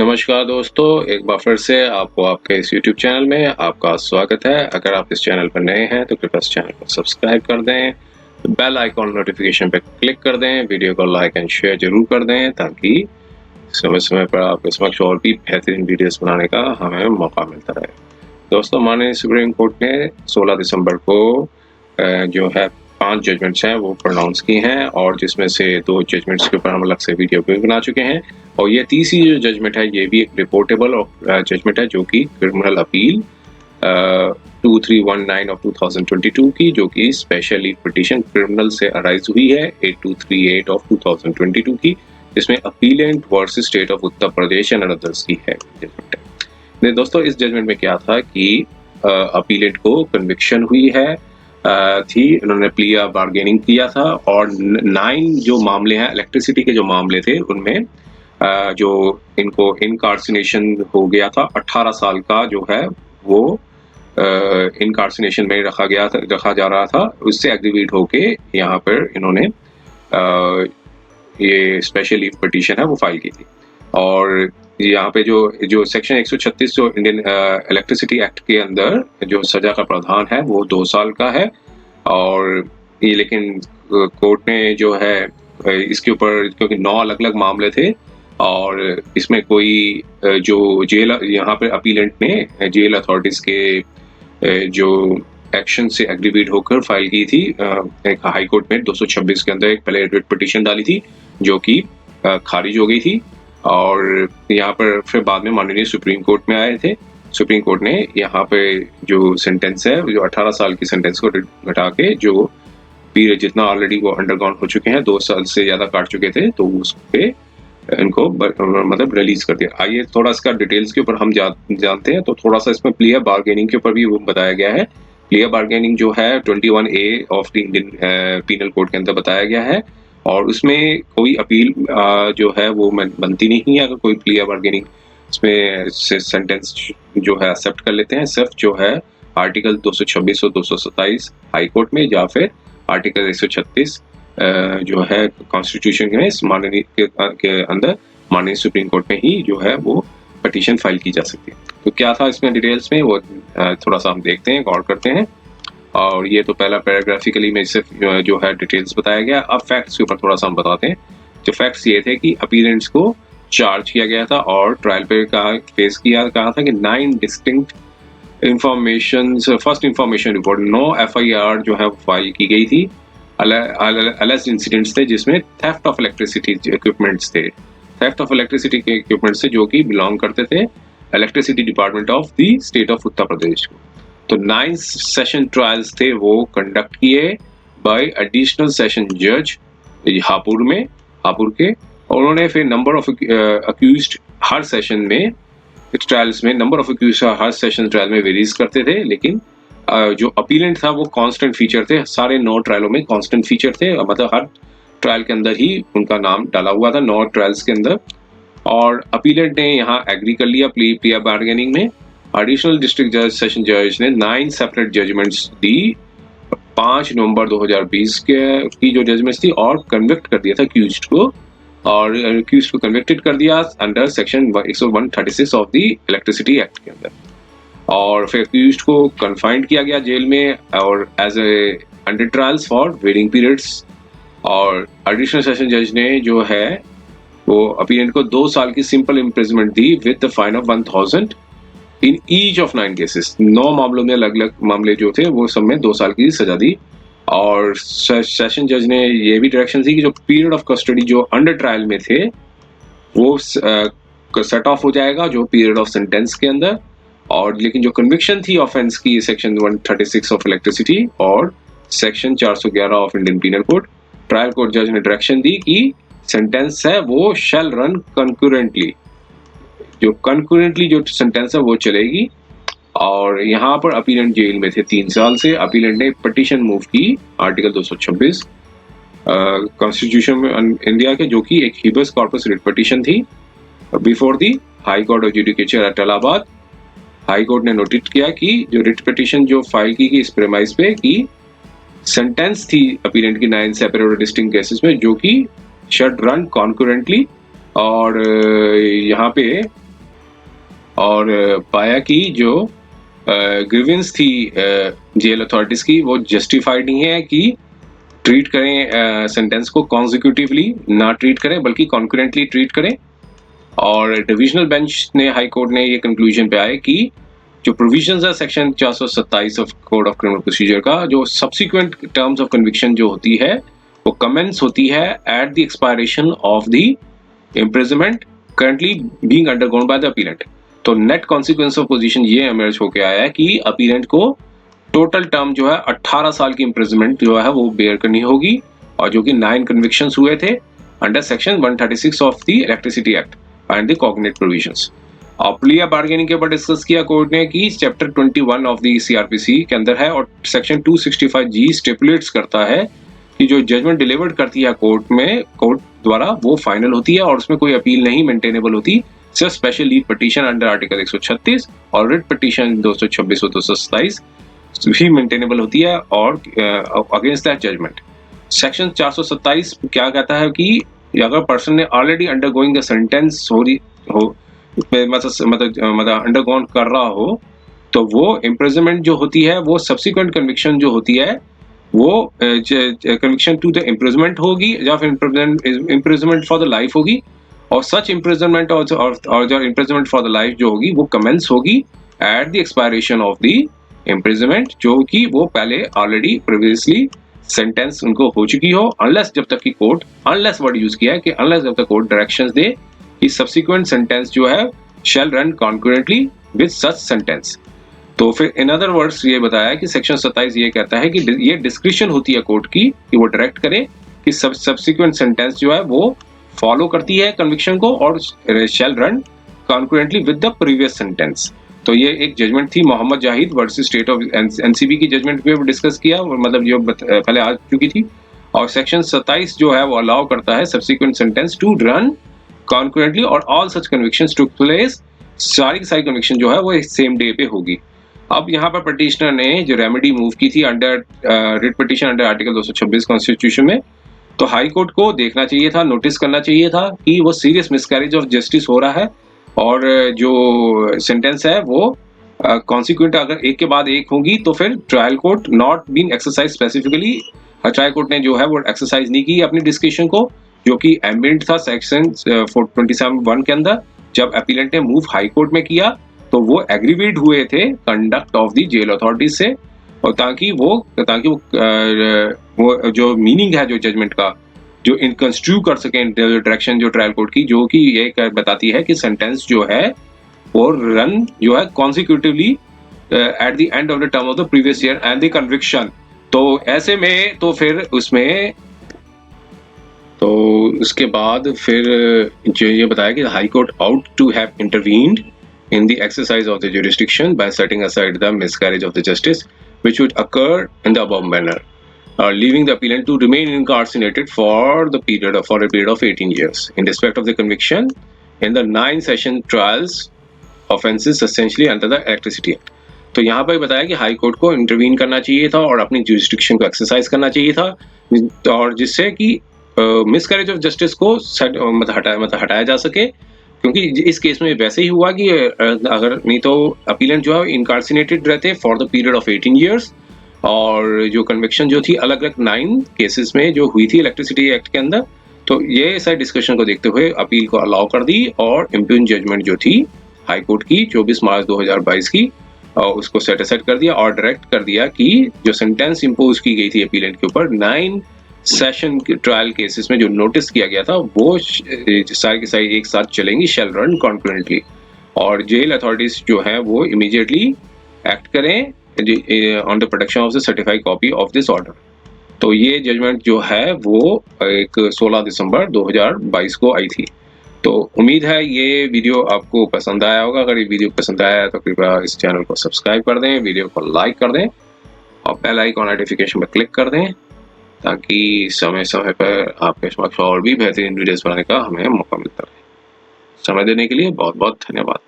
नमस्कार दोस्तों, एक बार फिर से आपको आपके इस YouTube चैनल में आपका स्वागत है। अगर आप इस चैनल पर नए हैं तो कृपया इस चैनल को सब्सक्राइब कर दें, बेल आइकॉन नोटिफिकेशन पे क्लिक कर दें, वीडियो को लाइक एंड शेयर जरूर कर दें ताकि समय-समय पर आपके समक्ष और भी बेहतरीन वीडियोस बनाने का हमें मौका मिलता रहे। दोस्तों, माननीय सुप्रीम कोर्ट ने 16 दिसंबर को जो है 5 जजमेंट्स हैं वो प्रोनाउंस की हैं और जिसमें से 2 जजमेंट्स के ऊपर हम अलग से वीडियो भी बना चुके हैं और ये तीसरी जो जजमेंट है ये भी एक रिपोर्टेबल जजमेंट है जो कि क्रिमिनल अपील 2319 ऑफ 2022 की, जो कि स्पेशल लीव पिटीशन क्रिमिनल से अराइज हुई है 8238 ऑफ 2022 की, जिसमें appellate versus state of Uttar Pradesh and others की है जजमेंट है। दोस्तों, इस जजमेंट में क्या था कि अपीलेंट को कन्विक्शन हुई है थी, उन्होंने प्लिया बार्गेनिंग किया था और 9 जो मामले हैं इलेक्ट्रिसिटी के जो मामले थे उनमें जो इनको इनकार्सिनेशन हो गया था 18 साल का जो है वो इनकार्सिनेशन में रखा जा रहा था, उससे एग्रीवेट होके यहाँ पर इन्होंने ये स्पेशल लीव पिटीशन है वो फाइल की थी। और यहाँ पे जो सेक्शन 136 जो इंडियन इलेक्ट्रिसिटी एक्ट के अंदर जो सजा का प्रावधान है वो 2 साल का है और ये लेकिन कोर्ट ने जो है इसके ऊपर, क्योंकि 9 अलग अलग मामले थे और इसमें कोई जो जेल यहाँ पे अपीलेंट ने जेल अथॉरिटीज के जो एक्शन से एग्रीवेट होकर फाइल की थी एक हाई कोर्ट में 226 के अंदर एक पहले रिट पिटीशन डाली थी जो कि खारिज हो गई थी और यहाँ पर फिर बाद में माननीय सुप्रीम कोर्ट में आए थे। सुप्रीम कोर्ट ने यहाँ पे जो सेंटेंस है जो 18 साल की सेंटेंस को घटा के जो पीरियड जितना ऑलरेडी वो अंडरगॉन हो चुके हैं 2 साल से ज्यादा काट चुके थे तो उस पे इनको मतलब रिलीज कर दिया। आइए थोड़ा इसका डिटेल्स के ऊपर हम जानते हैं। तो थोड़ा सा इसमें प्लिया बार्गेनिंग के ऊपर भी वो बताया गया है। प्लिया बार्गेनिंग जो है 21A of the Indian penal code के अंदर बताया गया है और उसमें कोई अपील जो है वो बनती नहीं है अगर कोई प्लिया बार्गेनिंग इसमें सेंटेंस जो है एक्सेप्ट कर लेते हैं। सिर्फ जो है आर्टिकल 226 और 227 हाई कोर्ट में या फिर आर्टिकल 136 जो है कॉन्स्टिट्यूशन में माननीय के अंदर माननीय सुप्रीम कोर्ट में ही जो है वो पिटीशन फाइल की जा सकती है। तो क्या था इसमें डिटेल्स में वो थोड़ा सा हम देखते हैं, गौर करते हैं। और ये तो पहला पैराग्राफिकली में सिर्फ जो है डिटेल्स बताया गया। अब फैक्ट्स के ऊपर थोड़ा सा हम बताते हैं। जो फैक्ट्स ये थे कि अपीलेंट्स को चार्ज किया गया था और ट्रायल पे कहा था कि 9 distinct first information report 9 FIR जो है फाइल की गई थी। अलग इंसिडेंट्स थे जिसमें थेफ्ट ऑफ इलेक्ट्रिसिटी इक्विपमेंट्स थे, थेफ्ट ऑफ इलेक्ट्रिसिटी के इक्विपमेंट्स थे जो कि बिलोंग करते थे electricity department of the state of Uttar Pradesh को। तो 9 सेशन ट्रायल्स थे वो कंडक्ट किए बाय एडिशनल सेशन जज हापुड़ के और उन्होंने फिर number of accused her session में ट्रायल्स में number of accused her session trial में वेरीज करते थे, लेकिन जो अपीलेंट था वो कांस्टेंट फीचर थे। सारे 9 ट्रायलों में कांस्टेंट फीचर थे, मतलब हर ट्रायल के अंदर ही उनका नाम डाला हुआ था 9 ट्रायल्स के अंदर। और अपीलेंट ने यहाँ एग्री कर लिया प्लिया बार्गेनिंग में। एडिशनल डिस्ट्रिक्ट जज सेशन जज ने 9 सेपरेट जजमेंट्स दी 5 नवंबर 2020 की जो जजमेंट्स थी और कन्विक्ट कर दिया था अक्यूज्ड को और अक्यूज्ड को कन्विक्टेड कर दिया under section 136 of the electricity act के अंदर। और फिर अक्यूज्ड को कन्फाइंड किया गया जेल में और as a under trials for waiting periods. और एडिशनल सेशन जज ने जो है वो अपीलेंट को 2 साल की simple imprisonment the with the fine of 1000 in each of 9 cases. 9 मामलों में अलग अलग मामले जो थे वो सब में 2 साल की सजा दी। और सेशन जज ने ये भी डायरेक्शन दी कि जो पीरियड ऑफ कस्टडी जो अंडर ट्रायल में थे वो सेट ऑफ हो जाएगा जो पीरियड ऑफ सेंटेंस के अंदर। और लेकिन जो कन्विक्शन थी ऑफेंस की सेक्शन 136 ऑफ इलेक्ट्रिसिटी और section 411 of Indian penal code, trial court जज ने डायरेक्शन दी कि सेंटेंस है वो शैल रन कंकरेंटली, जो कंकरेंटली जो सेंटेंस है वो चलेगी। और यहाँ पर अपीलेंट जेल में थे 3 साल से। अपीलेंट ने पिटीशन मूव की आर्टिकल 226 कॉन्स्टिट्यूशन में इंडिया के, जो कि एक हिबस कॉर्पस रिट पिटीशन थी before the high court of judicature at Allahabad. High court ने नोटिस किया कि जो रिट पिटीशन जो फाइल की गई इस प्रेमाइस पे कि सेंटेंस थी अपीलेंट की 9 सेपरेट और डिस्टिंक्ट केसेस में जो कि शड रन कॉन्करेंटली। और यहाँ पे और पाया कि जो ग्रीवेंस थी जेल अथॉरिटीज की वो जस्टिफाइड नहीं है कि ट्रीट करें सेंटेंस को कॉन्जिक्यूटिवली ना ट्रीट करें बल्कि कॉन्करेंटली ट्रीट करें। और डिविजनल बेंच ने हाई कोर्ट ने ये कंक्लूजन पे आए कि जो प्रोविजंस है section 427 of code of criminal procedure का, जो सब्सिक्वेंट टर्म्स ऑफ कन्विक्शन जो होती है वो कमेंस होती है at the expiration of the imprisonment currently being undergone by the appellate. तो नेट कॉन्सिक्वेंस ऑफ पोजीशन ये इमर्ज होके आया है कि अपीलेंट को टोटल टर्म जो है 18 साल की इम्प्रिजनमेंट जो है वो बेयर करनी होगी, और जो कि 9 कन्विक्शंस हुए थे under section 136 of the electricity act and the cognate provisions. और प्लिया बार्गेनिंग के ऊपर डिस्कस किया कोर्ट ने कि चैप्टर 21 ऑफ द सीआरपीसी के अंदर है और सेक्शन 265 जी स्टिपुलेट्स करता है कि जो जजमेंट डिलीवर्ड करती है कोर्ट में, कोर्ट द्वारा वो फाइनल होती है और उसमें कोई अपील नहीं मेंटेनेबल होती। सिर्फ special leave petition under article 136 और रिट पिटीशन 226 और 227 भी मेंटेनेबल होती है और अगेंस्ट दैट जजमेंट। सेक्शन 427 क्या कहता है कि अगर पर्सन ने ऑलरेडी अंडरगोइंग द सेंटेंस मतलब अंडरगोन कर रहा हो तो वो इम्प्रिजनमेंट जो होती है वो सब्सिक्वेंट कन्विक्शन जो होती है वो कन्विक्शन टू द इम्प्रिजनमेंट होगी या फिर इम्प्रिजनमेंट फॉर द लाइफ होगी। और सच इम्प्रिजनमेंट और जो इम्प्रिजनमेंट फॉर द लाइफ जो होगी वो कमेंस होगी at the expiration of the imprisonment, जो कि वो पहले ऑलरेडी प्रीवियसली सेंटेंस उनको हो चुकी हो, अनलेस जब तक की कोर्ट, अनलेस वर्ड यूज किया है कि अनलेस जब तक कोर्ट डायरेक्शंस दे कि सब्सिक्वेंट सेंटेंस जो है shall run concurrently with such sentence. तो फिर इन अदर वर्ड्स ये बताया कि सेक्शन 27 ये कहता है कि ये डिस्क्रिप्शन होती है कोर्ट की कि वो डायरेक्ट करे कि सब्सिक्वेंट सेंटेंस जो है वो फॉलो करती है कन्विक्शन को और shall run concurrently with the previous sentence. तो ये एक जजमेंट थी Mohammad Zahid versus state of NCB की जजमेंट पे डिस्कस किया, मतलब जो पहले आ चुकी थी। और सेक्शन 27 जो है वो अलाउ करता है subsequent sentence to run concurrently और all such convictions took place, सारी कन्विक्शन जो है वो सेम डे पे होगी। अब यहाँ पर पिटिशनर ने जो रेमेडी मूव की थी under writ petition under article 226 constitution में, तो हाई कोर्ट को देखना चाहिए था, नोटिस करना चाहिए था कि वो सीरियस मिसकैरेज ऑफ जस्टिस हो रहा है और जो सेंटेंस है वो कॉन्सिक्वेंट अगर एक के बाद एक होगी तो फिर trial court not been exercise specifically, trial court ने जो है वो एक्सरसाइज नहीं की अपनी डिस्क्रिप्शन को, जो कि एम्बिएंट था सेक्शन 427(1) के अंदर। जब अपीलेंट ने मूव हाई कोर्ट में किया तो वो एग्रीवेट हुए थे conduct of the jail authorities से, और ताकि वो जो मीनिंग है जो जजमेंट का जो इनकंस्ट्रू कर सके डायरेक्शन जो ट्रायल कोर्ट की, जो कि ये बताती है कि सेंटेंस जो है वो रन जो है consecutively at the end of the term of the previous year and the conviction. तो ऐसे में तो फिर उसमें तो उसके बाद फिर जो ये बताया कि high court ought to have intervened in the exercise of the jurisdiction by setting aside the miscarriage of the justice which would occur in the above manner, leaving the appellant to remain incarcerated for a period of 18 years in respect of the conviction in the 9 session trials offenses essentially under the electricity act। तो यहाँ पर बताया कि high court को intervene करना चाहिए था और अपनी जुरिस्डिक्शन को एक्सरसाइज करना चाहिए था, और जिससे कि मिसकैरेज ऑफ जस्टिस को हटाया जा सके, क्योंकि इस केस में वैसे ही हुआ कि अगर नहीं तो अपीलेंट जो है इनकार्सिनेटेड रहते for the period of 18 years, और जो कन्विक्शन जो थी अलग अलग 9 केसेस में जो हुई थी इलेक्ट्रिसिटी एक्ट के अंदर। तो ये सारी डिस्कशन को देखते हुए अपील को अलाउ कर दी और इम्प्यून जजमेंट जो थी हाई कोर्ट की 24 मार्च 2022 की उसको सेट असाइड कर दिया और डायरेक्ट कर दिया कि जो सेंटेंस इम्पोज की गई थी अपीलेंट के ऊपर 9 सेशन ट्रायल केसेस में जो नोटिस किया गया था वो सारी की सारी एक साथ चलेंगी, शैल रन कॉन्करेंटली, और जेल अथॉरिटीज जो है वो इमीडिएटली एक्ट करें on the protection of the certified copy of this order. तो ये जजमेंट जो है वो एक 16 दिसंबर 2022 को आई थी। तो उम्मीद है ये वीडियो आपको पसंद आया होगा। अगर ये वीडियो पसंद आया तो कृपया इस चैनल को सब्सक्राइब कर दें, वीडियो को लाइक कर दें और बेल आइकन नोटिफिकेशन पर क्लिक कर दें, ताकि समय समय पर आपके समक्ष और भी बेहतरीन वीडियोस बनाने का हमें मौका मिलता रहे। समय देने के लिए बहुत बहुत धन्यवाद।